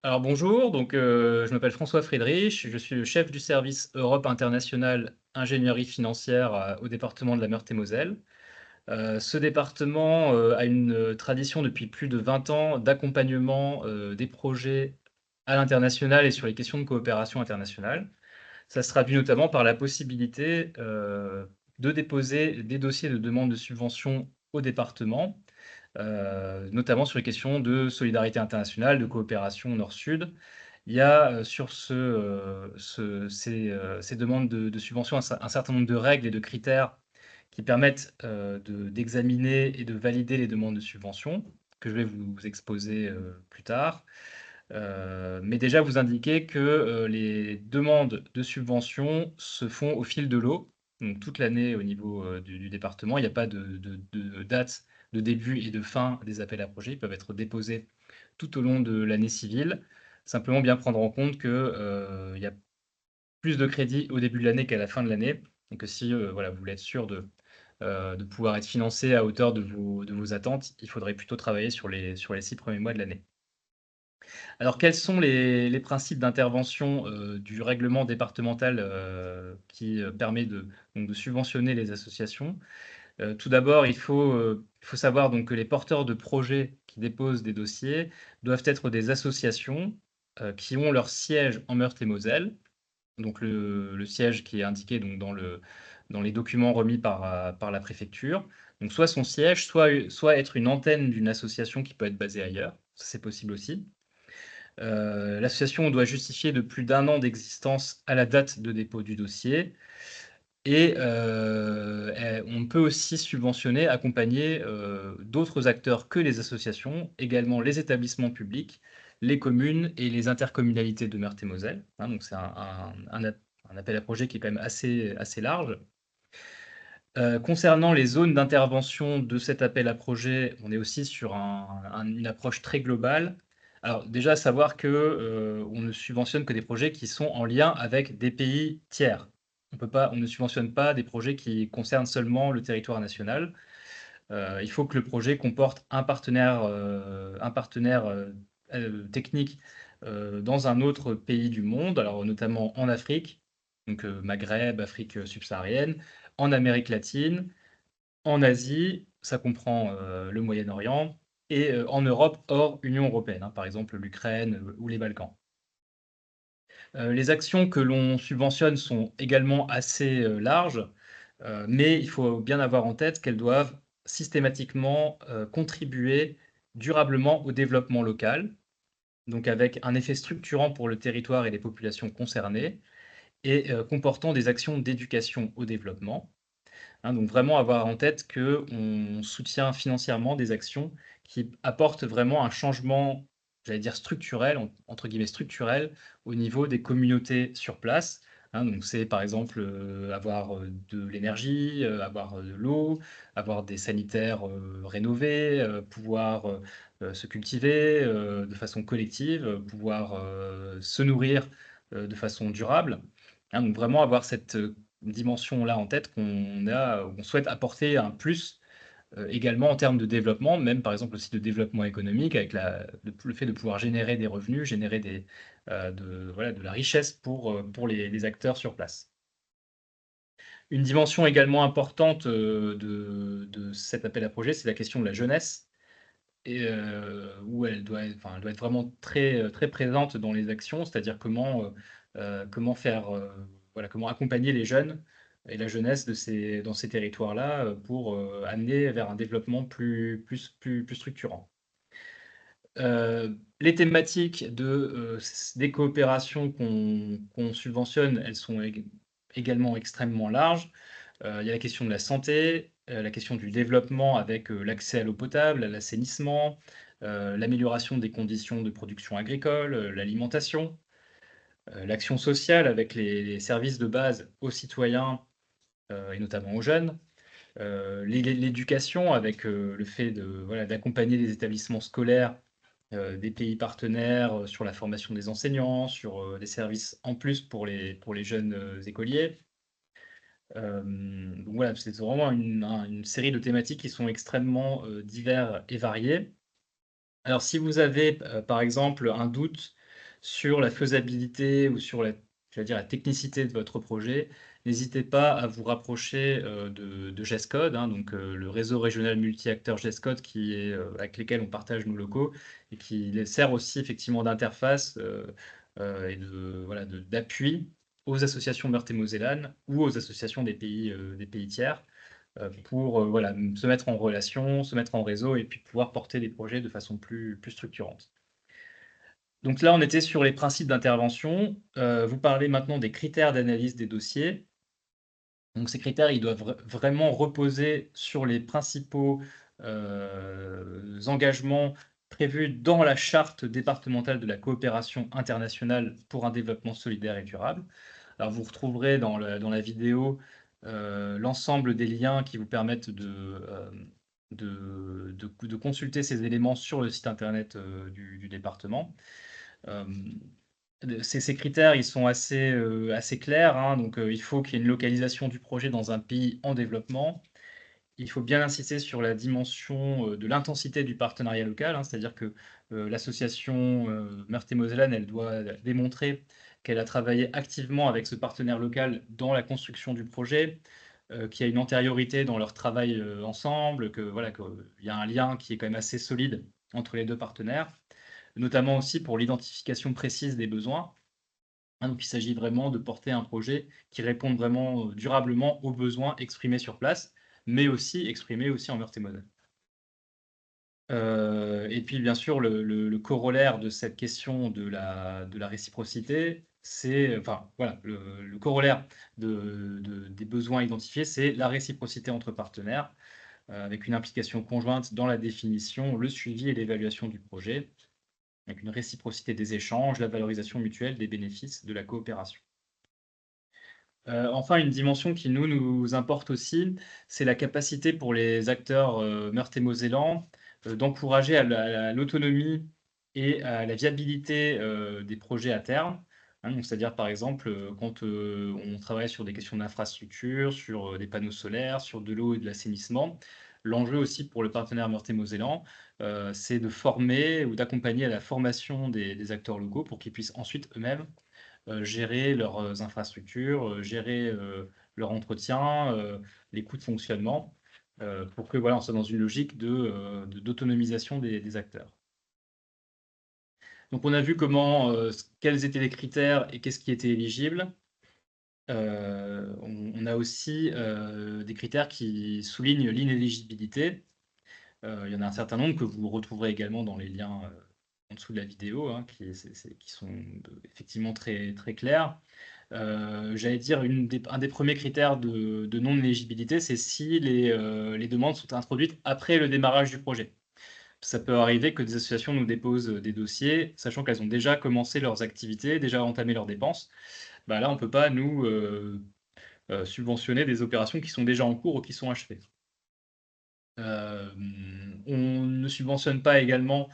Alors bonjour, je m'appelle François Friedrich, je suis le chef du service Europe internationale ingénierie financière, au département de la Meurthe-et-Moselle. Ce département, a une, tradition depuis plus de 20 ans d'accompagnement, des projets à l'international et sur les questions de coopération internationale. Ça se traduit notamment par la possibilité, de déposer des dossiers de demande de subvention au département, notamment sur les questions de solidarité internationale, de coopération nord-sud. Il y a, sur ces demandes de subventions un certain nombre de règles et de critères qui permettent, d'examiner et de valider les demandes de subvention, que je vais vous exposer, plus tard. Mais déjà vous indiquer que, les demandes de subvention se font au fil de l'eau, donc toute l'année au niveau, du département. Il n'y a pas de date de début et de fin des appels à projets. Ils peuvent être déposés tout au long de l'année civile. Simplement bien prendre en compte que, il y a plus de crédits au début de l'année qu'à la fin de l'année et que si, voilà, vous voulez être sûr de pouvoir être financé à hauteur de vos attentes, il faudrait plutôt travailler sur les 6 premiers mois de l'année. Alors, quels sont les principes d'intervention, du règlement départemental, qui, permet de subventionner les associations? Tout d'abord, il faut savoir donc que les porteurs de projets qui déposent des dossiers doivent être des associations, qui ont leur siège en Meurthe-et-Moselle. Donc le siège qui est indiqué donc dans les documents remis par la préfecture. Donc soit son siège, soit être une antenne d'une association qui peut être basée ailleurs, ça c'est possible aussi. L'association doit justifier de plus d'un an d'existence à la date de dépôt du dossier et on peut aussi subventionner, accompagner, d'autres acteurs que les associations, également les établissements publics, les communes et les intercommunalités de Meurthe-et-Moselle, hein, donc c'est un appel à projet qui est quand même assez large. Concernant les zones d'intervention de cet appel à projet, on est aussi sur une approche très globale. Alors déjà savoir que, on ne subventionne que des projets qui sont en lien avec des pays tiers. On ne subventionne pas des projets qui concernent seulement le territoire national. Il faut que le projet comporte un partenaire technique, dans un autre pays du monde, alors notamment en Afrique, donc Maghreb, Afrique subsaharienne, en Amérique latine, en Asie, ça comprend, le Moyen-Orient et en Europe hors Union européenne, hein, par exemple l'Ukraine, ou les Balkans. Les actions que l'on subventionne sont également assez, larges, mais il faut bien avoir en tête qu'elles doivent systématiquement, contribuer durablement au développement local, donc avec un effet structurant pour le territoire et les populations concernées et comportant des actions d'éducation au développement. Hein, donc vraiment avoir en tête qu'on soutient financièrement des actions qui apportent vraiment un changement, j'allais dire «structurel», entre guillemets «structurel», au niveau des communautés sur place, hein. Donc c'est par exemple, avoir, de l'énergie, avoir, de l'eau, avoir des sanitaires, rénovés, pouvoir, se cultiver, de façon collective, pouvoir, se nourrir, de façon durable, hein. Donc vraiment avoir cette, dimension-là en tête on souhaite apporter un plus, également en termes de développement, même par exemple aussi de développement économique avec le fait de pouvoir générer des revenus, générer de la richesse pour les acteurs sur place. Une dimension également importante, de cet appel à projet, c'est la question de la jeunesse et où elle doit être vraiment très présente dans les actions, c'est-à-dire comment faire, voilà, comment accompagner les jeunes et la jeunesse dans ces territoires-là, pour, amener vers un développement plus structurant. Les thématiques des coopérations qu'on subventionne, elles sont également extrêmement larges. Il y a la question de la santé, la question du développement avec, l'accès à l'eau potable, à l'assainissement, l'amélioration des conditions de production agricole, l'alimentation, l'action sociale avec les services de base aux citoyens, et notamment aux jeunes, l'éducation avec, le fait voilà, d'accompagner les établissements scolaires, des pays partenaires, sur la formation des enseignants, sur, des services en plus pour les jeunes, écoliers. Donc voilà, c'est vraiment une série de thématiques qui sont extrêmement, divers et variées. Alors si vous avez, par exemple, un doute sur la faisabilité ou sur la technicité de votre projet, n'hésitez pas à vous rapprocher de GESCODE, hein, donc le réseau régional multi-acteurs GESCODE avec lesquels on partage nos locaux et qui les sert aussi effectivement d'interface et voilà, d'appui aux associations Meurthe-et-Mosellane ou aux associations des pays tiers pour voilà, se mettre en relation, se mettre en réseau et puis pouvoir porter des projets de façon plus structurante. Donc là, on était sur les principes d'intervention. Vous parlez maintenant des critères d'analyse des dossiers. Donc ces critères, ils doivent vraiment reposer sur les principaux engagements prévus dans la charte départementale de la coopération internationale pour un développement solidaire et durable. Alors vous retrouverez dans la vidéo l'ensemble des liens qui vous permettent de consulter ces éléments sur le site internet du département. Euh, ces critères, ils sont assez clairs, hein. Donc, il faut qu'il y ait une localisation du projet dans un pays en développement. Il faut bien insister sur la dimension de l'intensité du partenariat local, hein. C'est-à-dire que l'association Meurthe-et-Mosellane, elle doit démontrer qu'elle a travaillé activement avec ce partenaire local dans la construction du projet, qu'il y a une antériorité dans leur travail ensemble, que voilà, qu'il y a un lien qui est quand même assez solide entre les deux partenaires, notamment aussi pour l'identification précise des besoins. Hein, donc il s'agit vraiment de porter un projet qui réponde vraiment durablement aux besoins exprimés sur place, mais aussi exprimés aussi en Meurthe-et-Moselle. Et puis bien sûr, le corollaire de cette question de la réciprocité, c'est, enfin voilà, le corollaire des besoins identifiés, c'est la réciprocité entre partenaires, avec une implication conjointe dans la définition, le suivi et l'évaluation du projet, avec une réciprocité des échanges, la valorisation mutuelle des bénéfices de la coopération. Enfin, une dimension qui nous importe aussi, c'est la capacité pour les acteurs meurthe-et-mosellans d'encourager à l'autonomie et à la viabilité des projets à terme. Hein, donc, c'est-à-dire, par exemple, quand on travaille sur des questions d'infrastructure, sur des panneaux solaires, sur de l'eau et de l'assainissement, l'enjeu aussi pour le partenaire meurthe-et-mosellan, c'est de former ou d'accompagner à la formation des acteurs locaux pour qu'ils puissent ensuite eux-mêmes gérer leurs infrastructures, gérer leur entretien, les coûts de fonctionnement, pour que voilà, on soit dans une logique d'autonomisation des acteurs. Donc on a vu quels étaient les critères et qu'est-ce qui était éligible. On a aussi des critères qui soulignent l'inéligibilité. Il y en a un certain nombre que vous retrouverez également dans les liens en dessous de la vidéo, hein, qui sont effectivement très clairs. J'allais dire, un des premiers critères de non-éligibilité, c'est si les demandes sont introduites après le démarrage du projet. Ça peut arriver que des associations nous déposent des dossiers, sachant qu'elles ont déjà commencé leurs activités, déjà entamé leurs dépenses. Bah là, on ne peut pas, nous, subventionner des opérations qui sont déjà en cours ou qui sont achevées. On ne subventionne pas également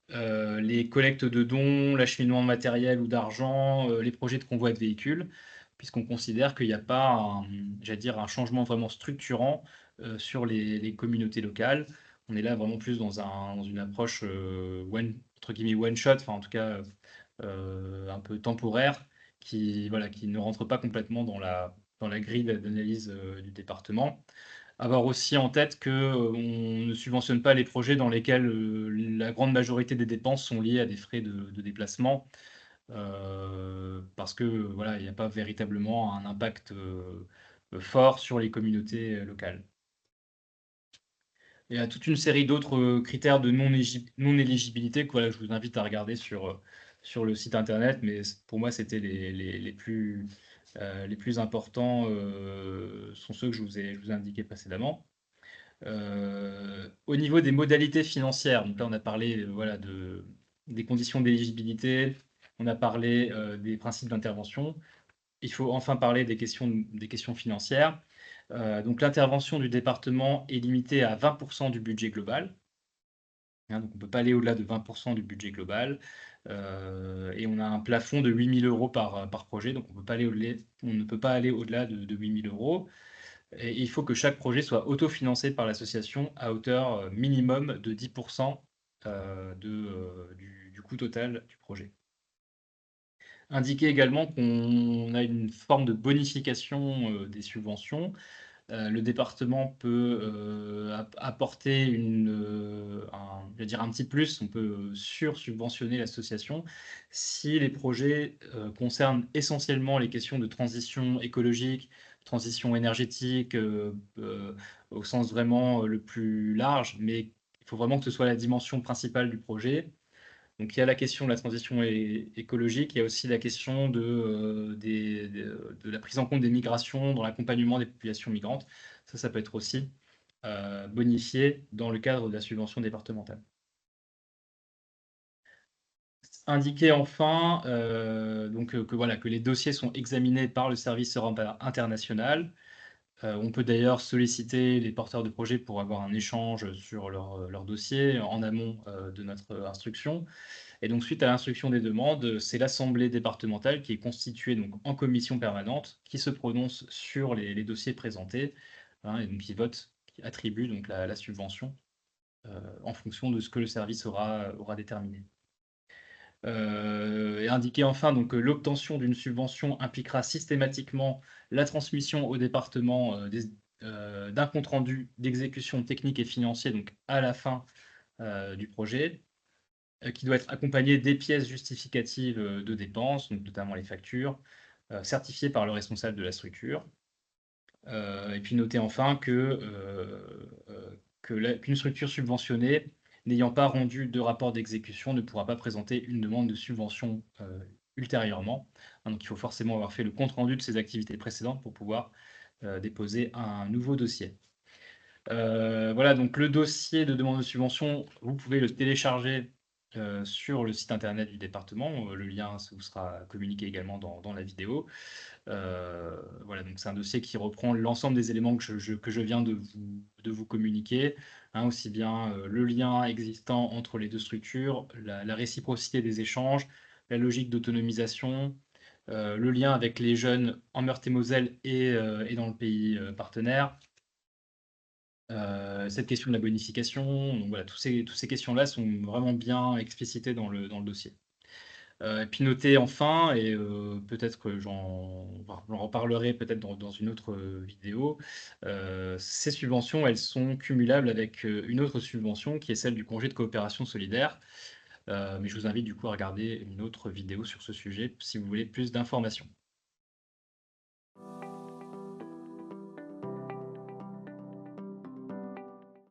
les collectes de dons, l'acheminement de matériel ou d'argent, les projets de convoi de véhicules, puisqu'on considère qu'il n'y a pas j'allais dire, un changement vraiment structurant sur les communautés locales. On est là vraiment plus dans une approche entre guillemets one shot, enfin en tout cas un peu temporaire, voilà, qui ne rentre pas complètement dans la grille d'analyse du département. Avoir aussi en tête qu'on ne subventionne pas les projets dans lesquels la grande majorité des dépenses sont liées à des frais de déplacement, parce que voilà, il n'y a pas véritablement un impact fort sur les communautés locales. Il y a toute une série d'autres critères de non-éligibilité que voilà, je vous invite à regarder sur le site internet, mais pour moi, c'était les plus importants, sont ceux que je vous ai indiqués précédemment. Au niveau des modalités financières, donc là on a parlé voilà, des conditions d'éligibilité, on a parlé des principes d'intervention. Il faut enfin parler des questions financières. Donc l'intervention du département est limitée à 20% du budget global. Hein, donc on ne peut pas aller au-delà de 20% du budget global. Et on a un plafond de 8 000 euros par projet, donc on ne peut pas aller au-delà de 8 000 euros. Et il faut que chaque projet soit autofinancé par l'association à hauteur minimum de 10% du coût total du projet. Indiquer également qu'on a une forme de bonification, des subventions. Le département peut, apporter je vais dire un petit plus. On peut sursubventionner l'association si les projets, concernent essentiellement les questions de transition écologique, transition énergétique, au sens vraiment, le plus large, mais il faut vraiment que ce soit la dimension principale du projet. Donc il y a la question de la transition écologique, il y a aussi la question de la prise en compte des migrations dans l'accompagnement des populations migrantes. Ça peut être aussi bonifié dans le cadre de la subvention départementale. Indiquer enfin donc que voilà, que les dossiers sont examinés par le service européen international. On peut d'ailleurs solliciter les porteurs de projets pour avoir un échange sur leur dossier en amont de notre instruction. Et donc, suite à l'instruction des demandes, c'est l'assemblée départementale qui est constituée donc en commission permanente, qui se prononce sur les dossiers présentés, hein, et donc qui vote, qui attribue donc la subvention en fonction de ce que le service aura déterminé. Et indiquer enfin donc que l'obtention d'une subvention impliquera systématiquement la transmission au département d'un compte rendu d'exécution technique et financier donc à la fin du projet, qui doit être accompagné des pièces justificatives, de dépenses, donc notamment les factures, certifiées par le responsable de la structure. Et puis noter enfin qu'une structure subventionnée n'ayant pas rendu de rapport d'exécution ne pourra pas présenter une demande de subvention, ultérieurement. Hein, donc il faut forcément avoir fait le compte rendu de ses activités précédentes pour pouvoir, déposer un nouveau dossier. Voilà, donc le dossier de demande de subvention, vous pouvez le télécharger, sur le site internet du département. Le lien vous sera communiqué également dans la vidéo. Voilà, donc c'est un dossier qui reprend l'ensemble des éléments que je viens de vous communiquer, hein, aussi bien, le lien existant entre les 2 structures, la réciprocité des échanges, la logique d'autonomisation, le lien avec les jeunes en Meurthe-et-Moselle et dans le pays, partenaire. Cette question de la bonification, donc voilà, toutes ces questions-là sont vraiment bien explicitées dans le dossier. Et puis noter enfin et peut-être que j'en reparlerai peut-être dans une autre, vidéo, ces subventions, elles sont cumulables avec, une autre subvention qui est celle du congé de coopération solidaire. Mais je vous invite du coup à regarder une autre vidéo sur ce sujet si vous voulez plus d'informations.